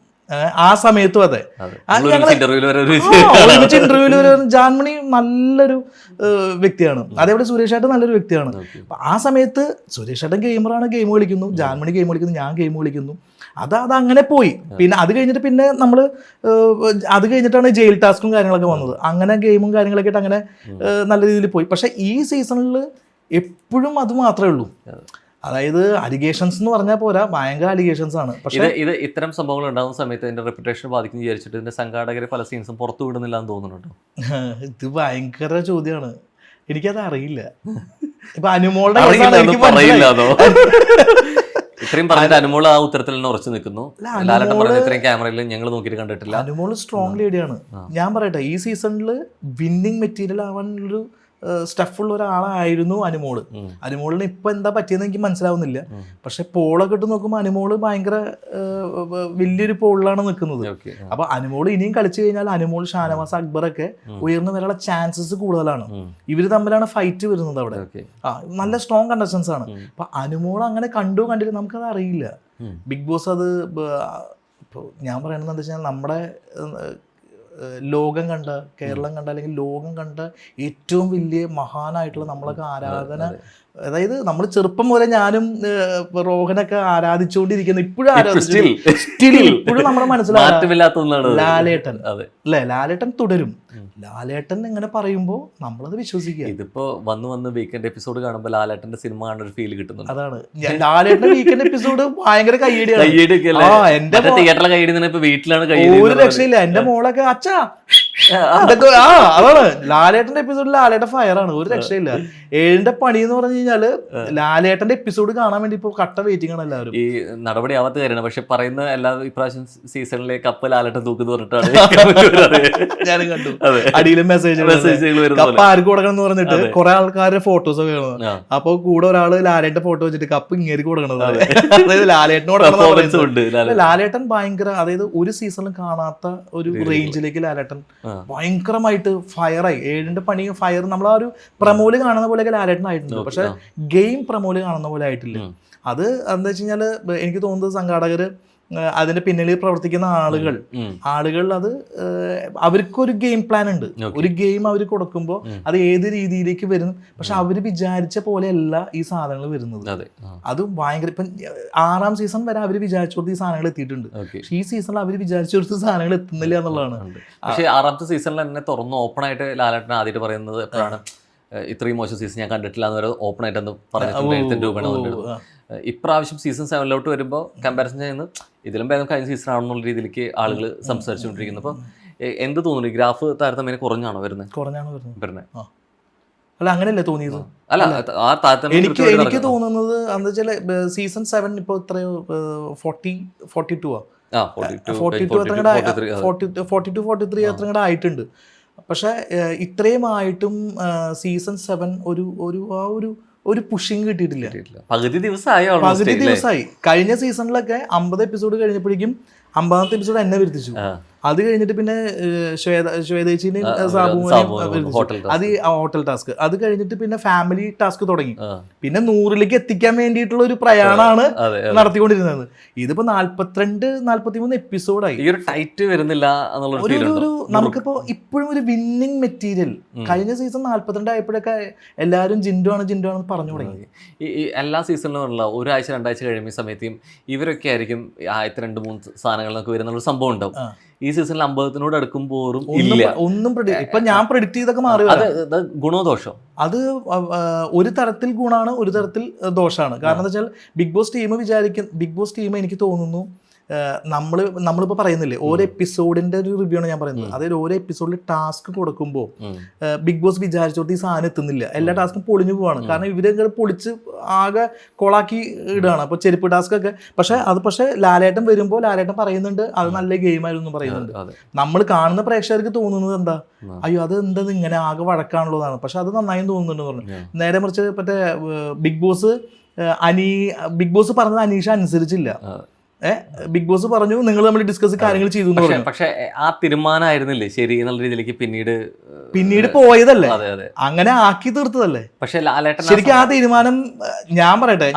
ആ സമയത്തും അതെ, ഒരുമിച്ച് ഇന്റർവ്യൂവിൽ വരെ ജാൻമണി നല്ലൊരു വ്യക്തിയാണ്, അതേപോലെ സുരേഷേട്ടൻ നല്ലൊരു വ്യക്തിയാണ്. അപ്പൊ ആ സമയത്ത് സുരേഷേട്ടൻ ഗെയിമറാണ്, ഗെയിം കളിക്കുന്നു, ജാൻമണി ഗെയിം കളിക്കുന്നു, ഞാൻ ഗെയിം കളിക്കുന്നു. അതങ്ങനെ പോയി. പിന്നെ അത് കഴിഞ്ഞിട്ട് പിന്നെ നമ്മൾ അത് കഴിഞ്ഞിട്ടാണ് ജയിൽ ടാസ്കും കാര്യങ്ങളൊക്കെ വന്നത്. അങ്ങനെ ഗെയിമും കാര്യങ്ങളൊക്കെ ആയിട്ട് അങ്ങനെ നല്ല രീതിയിൽ പോയി. പക്ഷെ ഈ സീസണിൽ എപ്പോഴും അത് മാത്രമേ ഉള്ളൂ. അതായത് അലിഗേഷൻസ് എന്ന് പറഞ്ഞാൽ പോരാ, ഭയങ്കര അലിഗേഷൻസ് ആണ്. പക്ഷേ ഇത് ഇത്തരം സംഭവങ്ങൾ ഉണ്ടാകുന്ന സമയത്ത് ഇതിന്റെ റെപ്യൂട്ടേഷൻ ബാധിക്കുന്നു വിചാരിച്ചിട്ട് ഇതിന്റെ സംഘാടകരെ പല സീൻസും പുറത്തു വിടുന്നില്ല എന്ന് തോന്നുന്നുണ്ടോ? ഇത് ഭയങ്കര ചോദ്യമാണ്, എനിക്കത് അറിയില്ല. ഇപ്പൊ അനുമോളുടെ ഇത്രയും പറഞ്ഞിട്ട് അനുമോൾ ആ ഉത്തരത്തിൽ തന്നെ ഉറച്ചു നിൽക്കുന്നു. ഇത്രയും ക്യാമറയിൽ ഞങ്ങൾ നോക്കിയിട്ട് കണ്ടിട്ടില്ല. അനുമോൾ സ്ട്രോങ് ലേഡിയാണ്. ഞാൻ പറയട്ടെ, ഈ സീസണിൽ വിന്നിങ് മെറ്റീരിയൽ ആവാനുള്ളൊരു സ്റ്റഫുള്ള ഒരാളായിരുന്നു അനുമോള്. അനുമോളിന് ഇപ്പൊ എന്താ പറ്റിയെന്ന് എനിക്ക് മനസ്സിലാവുന്നില്ല. പക്ഷെ പോളൊക്കെ ഇട്ട് നോക്കുമ്പോൾ അനുമോള് ഭയങ്കര വലിയൊരു പോളിലാണ് നിൽക്കുന്നത്. അപ്പൊ അനുമോള് ഇനിയും കളിച്ചു കഴിഞ്ഞാൽ അനുമോൾ, ഷാനവാസ്, അക്ബറൊക്കെ ഉയർന്നു വരാനുള്ള ചാൻസസ് കൂടുതലാണ്. ഇവര് തമ്മിലാണ് ഫൈറ്റ് വരുന്നത് അവിടെ. നല്ല സ്ട്രോങ് കണ്ടസ്റ്റൻസ് ആണ്. അപ്പൊ അനുമോൾ അങ്ങനെ കണ്ടില്ല, നമുക്കത് അറിയില്ല. ബിഗ് ബോസ് അത് ഇപ്പോൾ ഞാൻ പറയണത് എന്താ വെച്ചാൽ, നമ്മുടെ ലോകം കണ്ട, കേരളം കണ്ട, അല്ലെങ്കിൽ ലോകം കണ്ട ഏറ്റവും വലിയ മഹാനായിട്ടുള്ള നമ്മളൊക്കെ ആരാധന, അതായത് നമ്മൾ ചെറുപ്പം മുതലേ ഞാനും റോഹനൊക്കെ ആരാധിച്ചുകൊണ്ടിരിക്കുന്നു, ഇപ്പോഴും നമ്മുടെ മനസ്സിലാവും ലാലേട്ടൻ. അല്ലേ, ലാലേട്ടൻ തുടരും. ലാലേട്ടൻ ഇങ്ങനെ പറയുമ്പോൾ നമ്മളത് വിശ്വസിക്കുക. ഇതിപ്പോ വന്ന് വീക്കെൻഡ് എപ്പിസോഡ് കാണുമ്പോൾ ലാലേട്ടന്റെ സിനിമ കാണുന്ന ഒരു ഫീൽ കിട്ടുന്നുണ്ട്. അതാണ് ലാലേട്ടന്റെ വീക്കെൻഡ് എപ്പിസോഡ് ഭയങ്കര കയ്യടിയാണ്. എന്റെ തിയേറ്ററിലെ കയ്യടി ഇപ്പൊ വീട്ടിലാണ് ഒരു രക്ഷയില്ല. എന്റെ മോളൊക്കെ അച്ഛാ അതൊക്കെ അതാണ് ലാലേട്ടന്റെ എപ്പിസോഡിൽ ലാലേട്ടൻ ഫയറാണ്, ഒരു രക്ഷയില്ല. 7ന്റെ പണി എന്ന് പറഞ്ഞു കഴിഞ്ഞാല് ലാലേട്ടന്റെ എപ്പിസോഡ് കാണാൻ വേണ്ടി ഇപ്പൊ കട്ട വെയിറ്റിംഗ് ആണ് എല്ലാവരും. ഈ നടപടി ആവാത്ത കാര്യമാണ്. പക്ഷെ പറയുന്ന എല്ലാ ഇപ്രാവശ്യം സീസണിലെ കപ്പ് ലാലേട്ടൻ തൂക്കുന്നു പറഞ്ഞിട്ടാണ് ഞാനും കണ്ടു. അടിയിലും മെസ്സേജുകൾ കപ്പ് ആർക്ക് കൊടുക്കണം എന്ന് പറഞ്ഞിട്ട് കുറെ ആൾക്കാരുടെ ഫോട്ടോസ് ഒക്കെ കാണുന്നത്. അപ്പൊ കൂടെ ഒരാള് ലാലേട്ടന്റെ ഫോട്ടോ വെച്ചിട്ട് കപ്പ് ഇങ്ങേക്ക് കൊടുക്കണത്, അതായത് ലാലേട്ടന് കൊടുക്കണം. ലാലേട്ടൻ ഭയങ്കര, അതായത് ഒരു സീസണിലും കാണാത്ത ഒരു റേഞ്ചിലേക്ക് ലാലേട്ടൻ ഭയങ്കരമായിട്ട് ഫയറായി. 7ന്റെ പണി ഫയർ നമ്മൾ ആ ഒരു പ്രമോല് കാണുന്ന പോലെയൊക്കെ ലാലേട്ടൻ ആയിട്ടുണ്ട്. പക്ഷെ ഗെയിം പ്രമോല് കാണുന്ന പോലെ ആയിട്ടില്ല. അത് എന്താ വെച്ച് കഴിഞ്ഞാല് എനിക്ക് തോന്നുന്നത് സംഘാടകര്, അതിന്റെ പിന്നിൽ പ്രവർത്തിക്കുന്ന ആളുകൾ അത് അവർക്കൊരു ഗെയിം പ്ലാൻ ഉണ്ട്. ഒരു ഗെയിം അവർ കൊടുക്കുമ്പോൾ അത് ഏത് രീതിയിലേക്ക് വരും. പക്ഷെ അവര് വിചാരിച്ച പോലെയല്ല ഈ സാധനങ്ങൾ വരുന്നത്. അത് ഭയങ്കര, ഇപ്പം 6ാം സീസൺ വരെ അവര് വിചാരിച്ചു കൊടുത്ത് ഈ സാധനങ്ങൾ എത്തിയിട്ടുണ്ട്. പക്ഷെ ഈ സീസണിൽ അവര് വിചാരിച്ചു കൊടുത്ത സാധനങ്ങൾ എത്തുന്നില്ല എന്നുള്ളതാണ്. പക്ഷേ 6ാമത്തെ സീസണിൽ തന്നെ തുറന്ന് ഓപ്പൺ ആയിട്ട് ലാലേട്ടൻ ആദ്യമായിട്ട് പറയുന്നത് എപ്പോഴാണ്, ഇത്രയും മോശം സീസൺ ഞാൻ കണ്ടിട്ടില്ല എന്ന് വരെ ഓപ്പൺ ആയിട്ടെന്ന് പറഞ്ഞിട്ടുണ്ട്. ഇപ്രാവശ്യം സീസൺ 7 വരുമ്പോൾ കമ്പാരിസൺ ചെയ്യുന്നത് ഇതിലും ഭേദം കഴിഞ്ഞ സീസൺ ആണെന്നുള്ള രീതിയിലേക്ക് ആളുകൾ സംസാരിച്ചുകൊണ്ടിരിക്കുന്നു. അപ്പോൾ എന്ത് തോന്നുന്നു, ഗ്രാഫ് താരതമ്യേന കുറഞ്ഞാണോ വരുന്നത്? കുറഞ്ഞാണ് വരുന്നത്. അല്ല അങ്ങനെയല്ലേ തോന്നിയത്? അല്ല ആ താരതമ്യം എനിക്ക് കൃത്യമായിട്ട് എനിക്ക് നടക്കണം. തോന്നുന്നത് എന്താ വെച്ചാൽ സീസൺ 7 ഇപ്പോൾ എത്രയോ 42 ആ, 42 43 അത്ര ആയിട്ടുണ്ട്. പക്ഷെ ഇത്രയും ആയിട്ടും സീസൺ 7 ഒരു പുഷിങ് കിട്ടിയിട്ടില്ല. പകുതി ദിവസമായി പകുതി ദിവസമായി. കഴിഞ്ഞ സീസണിലൊക്കെ 50 എപ്പിസോഡ് കഴിഞ്ഞപ്പോഴേക്കും 50ാമത്തെ എപ്പിസോഡ് എന്നെ വരുത്തിച്ചു. അത് കഴിഞ്ഞിട്ട് പിന്നെ ശ്വേതേച്ചിനെയും സാബുവിനെയും വരുത്തിച്ചു. അത് ഹോട്ടൽ ടാസ്ക്. അത് കഴിഞ്ഞിട്ട് പിന്നെ ഫാമിലി ടാസ്ക് തുടങ്ങി. പിന്നെ 100ലേക്ക് എത്തിക്കാൻ വേണ്ടിയിട്ടുള്ള ഒരു പ്രയാണമാണ് നടത്തിക്കൊണ്ടിരുന്നത്. ഇതിപ്പോ 42-43 എപ്പിസോഡായി. ഈ ഒരു ടൈറ്റ് വരുന്നില്ല ഒരു നമുക്കിപ്പോ ഇപ്പോഴും ഒരു വിന്നിങ് മെറ്റീരിയൽ. കഴിഞ്ഞ സീസൺ 42 ആയപ്പോഴൊക്കെ എല്ലാവരും ജിൻഡോ ആണ് പറഞ്ഞു തുടങ്ങി. ഈ എല്ലാ സീസണിലുള്ള ഒരാഴ്ച 2 ആഴ്ച കഴിയുന്ന സമയത്തും ഇവരൊക്കെ ആയിരിക്കും ആദ്യത്തെ 2-3 സാധനങ്ങളിലൊക്കെ വരുന്ന ഒരു സംഭവം ഉണ്ടാവും. ഈ സീസണിൽ 50 അടുക്കുമ്പോഴും ഒന്നും ഇപ്പൊ ഞാൻ പ്രെഡിക്റ്റ് ചെയ്തൊക്കെ മാറി. അത് ഗുണോ ദോഷം? അത് ഒരു തരത്തിൽ ഗുണമാണ്, ഒരു തരത്തിൽ ദോഷമാണ്. കാരണം എന്താ വെച്ചാൽ ബിഗ് ബോസ് ടീം എനിക്ക് തോന്നുന്നു നമ്മളിപ്പോൾ പറയുന്നില്ലേ ഓരോ എപ്പിസോഡിന്റെ ഒരു റിവ്യൂ ആണ് ഞാൻ പറയുന്നത്. അതായത് ഓരോ എപ്പിസോഡിൽ ടാസ്ക് കൊടുക്കുമ്പോൾ ബിഗ് ബോസ് വിചാരിച്ചോട്ട് ഈ സാധനം എത്തുന്നില്ല. എല്ലാ ടാസ്കും പൊളിഞ്ഞു പോവാണ്. കാരണം ഇവരെ പൊളിച്ച് ആകെ കൊളാക്കി ഇടുകയാണ്. അപ്പോൾ ചെരുപ്പ് ടാസ്ക് ഒക്കെ പക്ഷേ ലാലേട്ടൻ വരുമ്പോൾ ലാലേട്ടൻ പറയുന്നുണ്ട് അത് നല്ല ഗെയിമായിരുന്നു പറയുന്നുണ്ട്. നമ്മൾ കാണുന്ന പ്രേക്ഷകർക്ക് തോന്നുന്നത് എന്താ, അയ്യോ അത് എന്താ ഇങ്ങനെ ആകെ വഴക്കാണുള്ളതാണ്. പക്ഷെ അത് നന്നായി തോന്നുന്നുണ്ടെന്ന് പറഞ്ഞു. നേരെ മറിച്ച് മറ്റേ ബിഗ് ബോസ് പറഞ്ഞത് അനീഷ അനുസരിച്ചില്ല. ബിഗ് ബോസ് പറഞ്ഞു നിങ്ങൾ തമ്മിൽ ഡിസ്കസ് കാര്യങ്ങൾ ചെയ്തു എന്ന് പറഞ്ഞു. പക്ഷെ ആ തീരുമാനമായിരുന്നില്ലേ ശരി എന്നുള്ള രീതിയിലേക്ക് പിന്നീട് പോയതല്ലേ, അങ്ങനെ ആക്കി തീർത്തതല്ലേ. പക്ഷെ ലാലേട്ടൻ ശരിക്കും ആ തീരുമാനം ഞാൻ പറയട്ടെ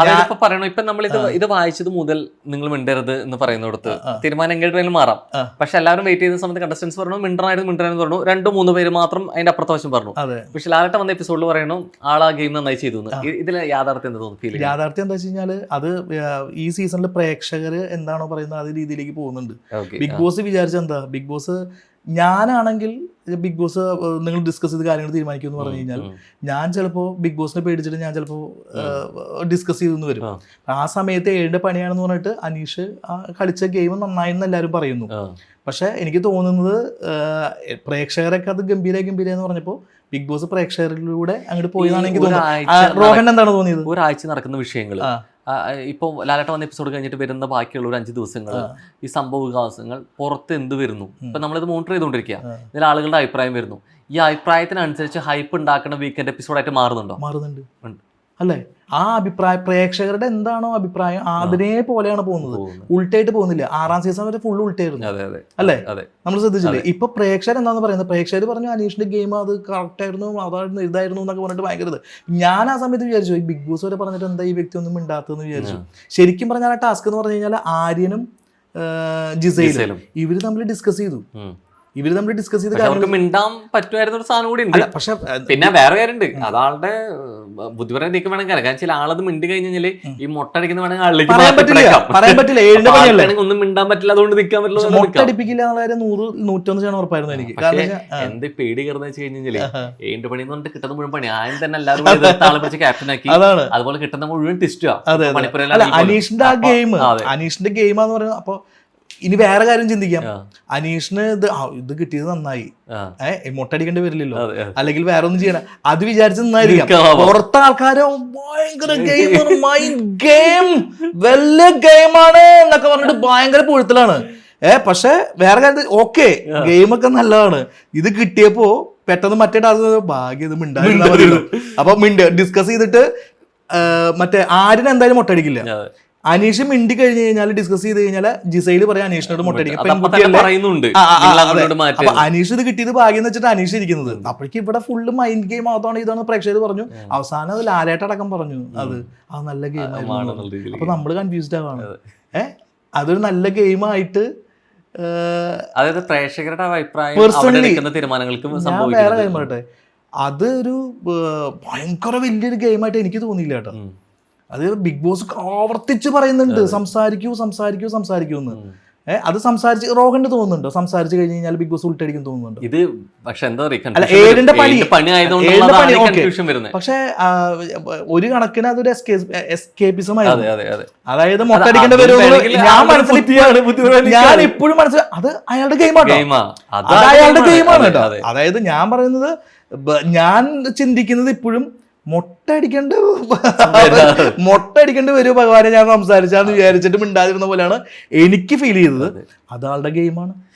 പറയണോ ഇപ്പൊ നമ്മൾ ഇത് വായിച്ചത് മുതൽ നിങ്ങൾ മിണ്ടരുത് എന്ന് പറയുന്നിടത്ത് തീരുമാനം എങ്ങോട്ട് മാറാം. പക്ഷെ എല്ലാവരും വെയിറ്റ് ചെയ്യുന്ന സമയത്ത് കണ്ടസ്റ്റൻസ് പറഞ്ഞു മിണ്ടറായിരുന്നു പറഞ്ഞു. 2-3 പേര് മാത്രം അതിന്റെ അപ്പുറത്തെ വശം പറഞ്ഞു. പക്ഷെ ലാലേട്ടൻ വന്ന എപ്പിസോഡിൽ പറയണു ആളാ ഗെയിം നന്നായി ചെയ്തു. ഇതിൽ യാഥാർത്ഥ്യം എന്താ തോന്നുന്നു? യാഥാർത്ഥ്യം എന്താ വെച്ച് കഴിഞ്ഞാൽ അത് ഈ സീസണിൽ പ്രേക്ഷകര് എന്താണോ പറയുന്നത് അതേ രീതിയിലേക്ക് പോകുന്നുണ്ട്. ബിഗ് ബോസ് വിചാരിച്ച എന്താ, ബിഗ് ബോസ് ഞാനാണെങ്കിൽ ബിഗ് ബോസ് നിങ്ങൾ ഡിസ്കസ് ചെയ്ത് കാര്യങ്ങൾ തീരുമാനിക്കും എന്ന് പറഞ്ഞു കഴിഞ്ഞാൽ ഞാൻ ചിലപ്പോൾ ബിഗ് ബോസിനെ പേടിച്ചിട്ട് ഞാൻ ചിലപ്പോൾ ഡിസ്കസ് ചെയ്തെന്ന് വരും. ആ സമയത്ത് 7ന്റെ പണിയാണെന്ന് പറഞ്ഞിട്ട് അനീഷ് കളിച്ച ഗെയിം നന്നായെന്ന് എല്ലാവരും പറയുന്നു. പക്ഷെ എനിക്ക് തോന്നുന്നത് പ്രേക്ഷകരൊക്കെ അത് ഗംഭീര എന്ന് പറഞ്ഞപ്പോൾ ബിഗ് ബോസ് പ്രേക്ഷകരിലൂടെ അങ്ങോട്ട് പോയതാണ് എനിക്ക് തോന്നുന്നത്. റോഹൻ എന്താണ് തോന്നിയത്? ഒരാഴ്ച നടക്കുന്ന വിഷയങ്ങൾ ഇപ്പോൾ ലാലേട്ടൻ വന്ന എപ്പിസോഡ് കഴിഞ്ഞിട്ട് വരുന്ന ബാക്കിയുള്ള ഒരു 5 ദിവസങ്ങൾ ഈ സംഭവ വികാസങ്ങൾ പുറത്ത് എന്ത് വരുന്നു ഇപ്പം നമ്മളിത് മോണിറ്റർ ചെയ്തുകൊണ്ടിരിക്കുക. ഇതിൽ ആളുകളുടെ അഭിപ്രായം വരുന്നു. ഈ അഭിപ്രായത്തിനനുസരിച്ച് ഹൈപ്പ് ഉണ്ടാക്കുന്ന വീക്കെൻഡ് എപ്പിസോഡായിട്ട് മാറുന്നുണ്ട് അല്ലേ? ആ പ്രേക്ഷകരുടെ എന്താണോ അഭിപ്രായം അതിനേപോലെയാണ് പോകുന്നത്, ഉൾട്ടായിട്ട് പോകുന്നില്ല. 6ാം സീസൺ വരെ ഫുൾ ഉൾട്ടായിരുന്നു അല്ലേ? നമ്മൾ ശ്രദ്ധിച്ചില്ലേ? ഇപ്പൊ പ്രേക്ഷകർ എന്താന്ന് പറയുന്നത്, പ്രേക്ഷകർ പറഞ്ഞു അനീഷിന്റെ ഗെയിം അത് കറക്റ്റ് ആയിരുന്നു, അതായിരുന്നു ഇതായിരുന്നു എന്നൊക്കെ പറഞ്ഞിട്ട് ഭയങ്കര ഞാൻ ആ സമയത്ത് വിചാരിച്ചു ബിഗ് ബോസ് വരെ പറഞ്ഞിട്ട് എന്താ ഈ വ്യക്തി ഒന്നും മിണ്ടാത്തതെന്ന് വിചാരിച്ചു. ശരിക്കും പറഞ്ഞാൽ ആ ടാസ്ക് എന്ന് പറഞ്ഞു കഴിഞ്ഞാൽ ആര്യനും ജിസയിലും ഇവര് തമ്മിൽ ഡിസ്കസ് ചെയ്തു. മിണ്ടാൻ പറ്റുമായിരുന്ന ഒരു സാധനം കൂടി ഉണ്ട്. പക്ഷെ പിന്നെ വേറെ കാര്യമുണ്ട്, അതാളുടെ ബുദ്ധിപരം നീക്കം വേണമെങ്കിൽ കാരണം ചില ആളത് മിണ്ടി കഴിഞ്ഞാല് ഈ മുട്ടടിക്കുന്ന വേണമെങ്കിൽ ഒന്നും മിണ്ടാൻ പറ്റില്ല, അതുകൊണ്ട് നിൽക്കാൻ പറ്റില്ല. മുട്ടടിപ്പിക്കില്ല എന്നുള്ള കാര്യം 100-101% ഉറപ്പായിരുന്നു എനിക്ക്. എന്ത് പേടി കയറുന്ന വെച്ച് കഴിഞ്ഞാല് ഏന്റെ പണി എന്ന് പറഞ്ഞിട്ട് കിട്ടുന്ന മുഴുവൻ പണി ആദ്യം തന്നെ എല്ലാവരും ആളെ പിടിച്ച് ക്യാപ്റ്റൻ ആക്കി, അതുപോലെ കിട്ടുന്ന മുഴുവൻ ടിസ്റ്റാ. അനീഷിന്റെ ഗെയിമാന്ന് പറയുന്നത്. അപ്പൊ ഇനി വേറെ കാര്യം ചിന്തിക്കാം, അനീഷിന് ഇത് കിട്ടിയത് നന്നായി, മുട്ടടിക്കേണ്ടി വരില്ലല്ലോ, അല്ലെങ്കിൽ വേറെ ഒന്നും ചെയ്യണം അത് വിചാരിച്ച് നന്നായിരിക്കാം. പുറത്തെ ആൾക്കാരോ ഭയങ്കര ഗെയിം വലിയ ഗെയിമാണ് എന്നൊക്കെ പറഞ്ഞിട്ട് ഭയങ്കര പുഴുത്തലാണ്. പക്ഷെ വേറെ കാര്യം ഓക്കെ ഗെയിമൊക്കെ നല്ലതാണ്, ഇത് കിട്ടിയപ്പോ പെട്ടെന്ന് മറ്റേ ഭാഗ്യം ഇത് മിണ്ടായിരുന്നാ മതിയുള്ളൂ. അപ്പൊ ഡിസ്കസ് ചെയ്തിട്ട് മറ്റേ ആരിന് എന്തായാലും മുട്ടടിക്കില്ല. അനീഷ് മിണ്ടി കഴിഞ്ഞ് കഴിഞ്ഞാൽ ഡിസ്കസ് ചെയ്ത് കഴിഞ്ഞാൽ ജിസൈല് പറയാം അനീഷിനോട് മുട്ടടിക്കും. അപ്പൊ അനീഷ് ഇത് കിട്ടിയത് ഭാഗ്യം എന്ന് വെച്ചിട്ട് അനീഷ് ഇരിക്കുന്നത്. അപ്പോഴേക്കും ഇവിടെ ഫുള്ള് മൈൻഡ് ഗെയിം അതാണ് ഇതാണ് പ്രേക്ഷകർ പറഞ്ഞു. അവസാനം അത് ലാലേട്ടടക്കം പറഞ്ഞു അത് നല്ല ഗെയിം ആയിരുന്നു. അപ്പൊ നമ്മള് കൺഫ്യൂസ്ഡ് ആവാണ്. അതൊരു നല്ല ഗെയിമായിട്ട് അതായത് പ്രേക്ഷകരുടെ അഭിപ്രായം തീരുമാനങ്ങൾക്ക് ഞാൻ വേറെ കാര്യം പറയട്ടെ, അതൊരു ഭയങ്കര വലിയൊരു ഗെയിമായിട്ട് എനിക്ക് തോന്നിയില്ല കേട്ടോ. അത് ബിഗ് ബോസ് ആവർത്തിച്ച് പറയുന്നുണ്ട് സംസാരിക്കൂ എന്ന്. അത് സംസാരിച്ച് റോഹന് തോന്നുന്നുണ്ടോ സംസാരിച്ച് കഴിഞ്ഞ് കഴിഞ്ഞാൽ ബിഗ് ബോസ് ഉൾട്ടടിക്കും തോന്നുന്നുണ്ടോ? ഇത് പക്ഷെ എന്താ അല്ല, ഏഴിന്റെ പണി പണി ആയതുകൊണ്ട് കൺഫ്യൂഷൻ വരുന്നത്. പക്ഷെ ഒരു കണക്കിന് അതൊരു എസ്കേപ്പിസം ആയിരുന്നു. അതെ അതെ അതെ. അതായത് മൊട്ടടിക്കേണ്ടി വരുമെന്ന് ഞാൻ ഇപ്പോഴും മനസ്സിലായി. അത് അയാളുടെ ഗെയിമാണ്, അത് അയാളുടെ ഗെയിമാണ് കേട്ടോ. അതായത് ഞാൻ പറയുന്നത്, ഞാൻ ചിന്തിക്കുന്നത് ഇപ്പോഴും മൊട്ടടിക്കേണ്ട വരും ഭഗവാനെ ഞാൻ സംസാരിച്ചാന്ന് വിചാരിച്ചിട്ട് മിണ്ടാതിരുന്ന പോലെയാണ് എനിക്ക് ഫീൽ ചെയ്തത്. അത് ആളുടെ ഗെയിമാണ്.